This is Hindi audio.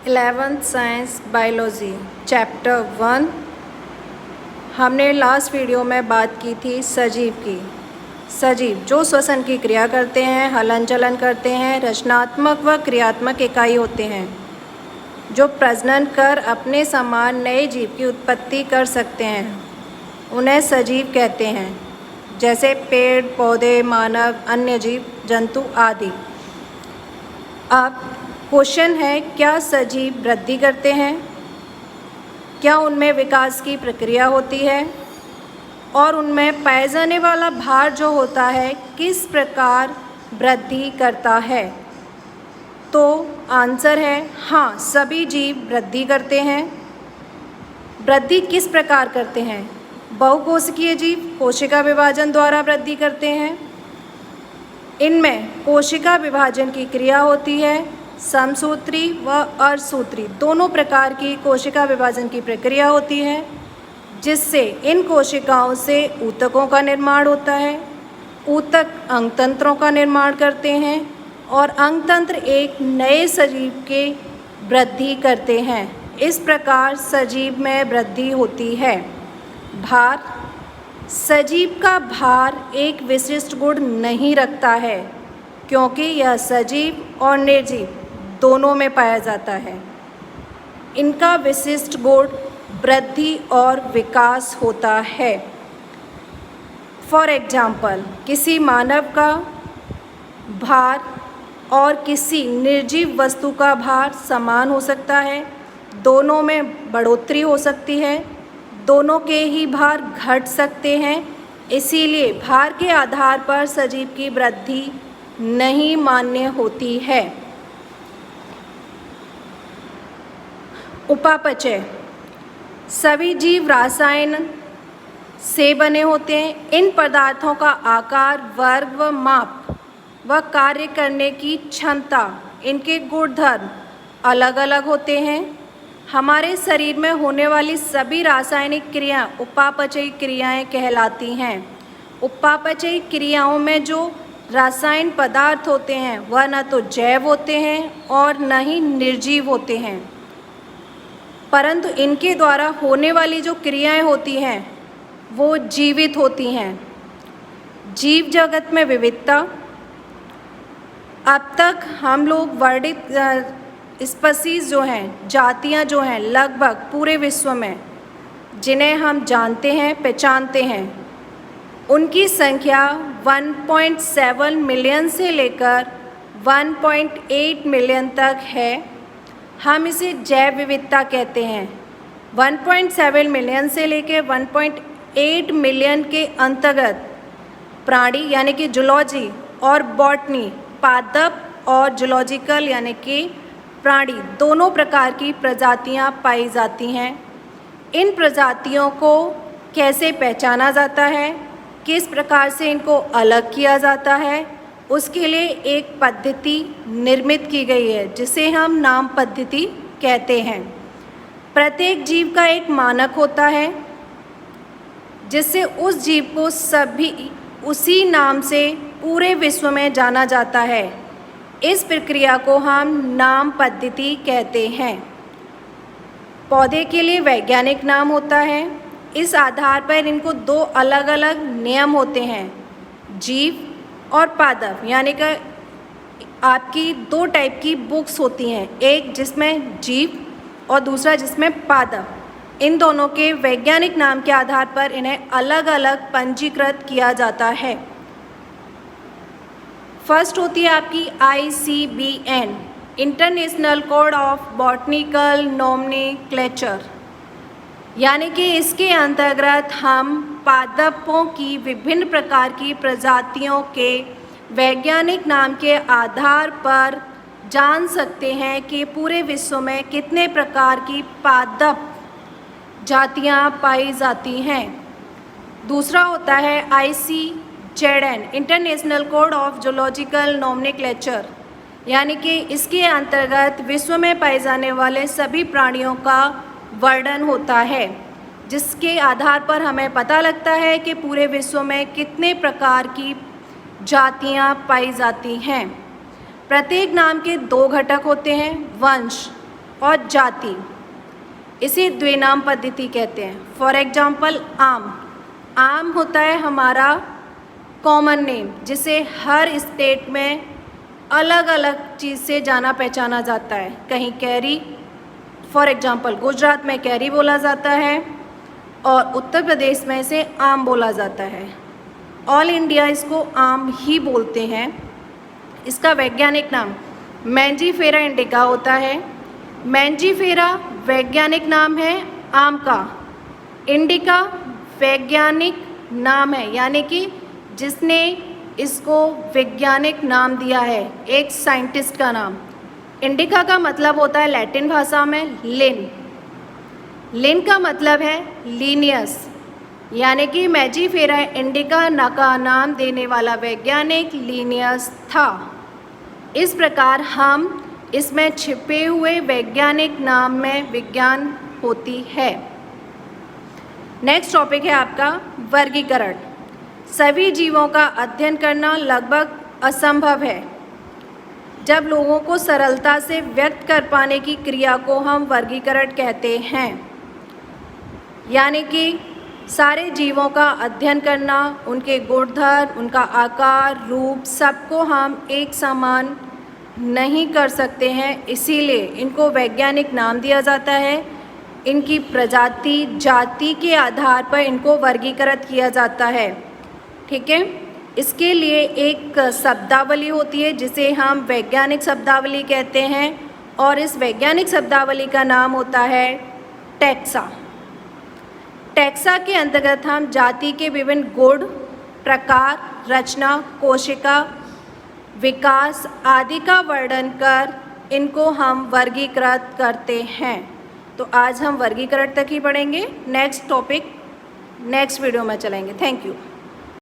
11th science biology chapter 1। हमने लास्ट वीडियो में बात की थी सजीव की। सजीव जो श्वसन की क्रिया करते हैं, हलन चलन करते हैं, रचनात्मक व क्रियात्मक इकाई होते हैं, जो प्रजनन कर अपने समान नए जीव की उत्पत्ति कर सकते हैं, उन्हें सजीव कहते हैं। जैसे पेड़ पौधे, मानव, अन्य जीव जंतु आदि। अब क्वेश्चन है, क्या सजीव वृद्धि करते हैं? क्या उनमें विकास की प्रक्रिया होती है? और उनमें पाए जाने वाला भार जो होता है किस प्रकार वृद्धि करता है? तो आंसर है हाँ, सभी जीव वृद्धि करते हैं। वृद्धि किस प्रकार करते हैं? बहुकोशिकीय जीव कोशिका विभाजन द्वारा वृद्धि करते हैं। इनमें कोशिका विभाजन की क्रिया होती है। समसूत्री व अर्धसूत्री दोनों प्रकार की कोशिका विभाजन की प्रक्रिया होती है, जिससे इन कोशिकाओं से ऊतकों का निर्माण होता है। ऊतक अंगतंत्रों का निर्माण करते हैं और अंगतंत्र एक नए सजीव के वृद्धि करते हैं। इस प्रकार सजीव में वृद्धि होती है। भार, सजीव का भार एक विशिष्ट गुण नहीं रखता है, क्योंकि यह सजीव और निर्जीव दोनों में पाया जाता है। इनका विशिष्ट गुण वृद्धि और विकास होता है। फॉर एग्जाम्पल, किसी मानव का भार और किसी निर्जीव वस्तु का भार समान हो सकता है। दोनों में बढ़ोतरी हो सकती है, दोनों के ही भार घट सकते हैं। इसीलिए भार के आधार पर सजीव की वृद्धि नहीं मान्य होती है। उपापचय, सभी जीव रसायन से बने होते हैं। इन पदार्थों का आकार, वर्ग व माप व कार्य करने की क्षमता, इनके गुणधर्म अलग अलग होते हैं। हमारे शरीर में होने वाली सभी रासायनिक क्रियाएं उपापचयी क्रियाएं कहलाती हैं। उपापचयी क्रियाओं में जो रासायन पदार्थ होते हैं वह न तो जैव होते हैं और न ही निर्जीव होते हैं, परंतु इनके द्वारा होने वाली जो क्रियाएं होती हैं वो जीवित होती हैं। जीव जगत में विविधता, अब तक हम लोग वर्णित स्पीशीज़ जो हैं, जातियां जो हैं, लगभग पूरे विश्व में जिन्हें हम जानते हैं, पहचानते हैं, उनकी संख्या 1.7 मिलियन से लेकर 1.8 मिलियन तक है। हम इसे जैव विविधता कहते हैं। 1.7 मिलियन से लेकर 1.8 मिलियन के अंतर्गत प्राणी यानी कि जूलॉजी और बॉटनी, पादप और जूलॉजिकल यानी कि प्राणी, दोनों प्रकार की प्रजातियां पाई जाती हैं। इन प्रजातियों को कैसे पहचाना जाता है, किस प्रकार से इनको अलग किया जाता है, उसके लिए एक पद्धति निर्मित की गई है, जिसे हम नाम पद्धति कहते हैं। प्रत्येक जीव का एक मानक होता है, जिससे उस जीव को सभी उसी नाम से पूरे विश्व में जाना जाता है। इस प्रक्रिया को हम नाम पद्धति कहते हैं। पौधे के लिए वैज्ञानिक नाम होता है। इस आधार पर इनको दो अलग अलग नियम होते हैं, जीव और पादप, यानी कि आपकी दो टाइप की बुक्स होती हैं, एक जिसमें जीव और दूसरा जिसमें पादप। इन दोनों के वैज्ञानिक नाम के आधार पर इन्हें अलग अलग पंजीकृत किया जाता है। फर्स्ट होती है आपकी ICBN, international code of botanical nomenclature, यानी कि इसके अंतर्गत हम पादपों की विभिन्न प्रकार की प्रजातियों के वैज्ञानिक नाम के आधार पर जान सकते हैं कि पूरे विश्व में कितने प्रकार की पादप जातियां पाई जाती हैं। दूसरा होता है ICZN, international code of zoological nomenclature, यानी कि इसके अंतर्गत विश्व में पाए जाने वाले सभी प्राणियों का वर्णन होता है, जिसके आधार पर हमें पता लगता है कि पूरे विश्व में कितने प्रकार की जातियां पाई जाती हैं। प्रत्येक नाम के दो घटक होते हैं, वंश और जाति, इसे द्विनाम पद्धति कहते हैं। फॉर एग्जाम्पल आम, आम होता है हमारा कॉमन नेम, जिसे हर स्टेट में अलग अलग चीज़ से जाना पहचाना जाता है। कहीं कैरी, फॉर एग्जाम्पल गुजरात में कैरी बोला जाता है और उत्तर प्रदेश में इसे आम बोला जाता है। ऑल इंडिया इसको आम ही बोलते हैं। इसका वैज्ञानिक नाम मैंजीफेरा इंडिका होता है। मैंजीफेरा वैज्ञानिक नाम है आम का, इंडिका वैज्ञानिक नाम है, यानी कि जिसने इसको वैज्ञानिक नाम दिया है, एक साइंटिस्ट का नाम। इंडिका का मतलब होता है लैटिन भाषा में लिन, लिन का मतलब है लीनियस, यानी कि मैंजीफेरा इंडिका का नाम देने वाला वैज्ञानिक लीनियस था। इस प्रकार हम इसमें छिपे हुए वैज्ञानिक नाम में विज्ञान होती है। नेक्स्ट टॉपिक है आपका वर्गीकरण। सभी जीवों का अध्ययन करना लगभग असंभव है। जब लोगों को सरलता से व्यक्त कर पाने की क्रिया को हम वर्गीकरण कहते हैं, यानी कि सारे जीवों का अध्ययन करना, उनके गुणधर्म, उनका आकार, रूप, सबको हम एक समान नहीं कर सकते हैं, इसीलिए इनको वैज्ञानिक नाम दिया जाता है। इनकी प्रजाति, जाति के आधार पर इनको वर्गीकृत किया जाता है। ठीक है, इसके लिए एक शब्दावली होती है जिसे हम वैज्ञानिक शब्दावली कहते हैं और इस वैज्ञानिक शब्दावली का नाम होता है टैक्सा। टैक्सा के अंतर्गत हम जाति के विभिन्न गुण, प्रकार, रचना, कोशिका, विकास आदि का वर्णन कर इनको हम वर्गीकृत करते हैं। तो आज हम वर्गीकरण तक ही पढ़ेंगे। नेक्स्ट टॉपिक नेक्स्ट वीडियो में चलेंगे। Thank you.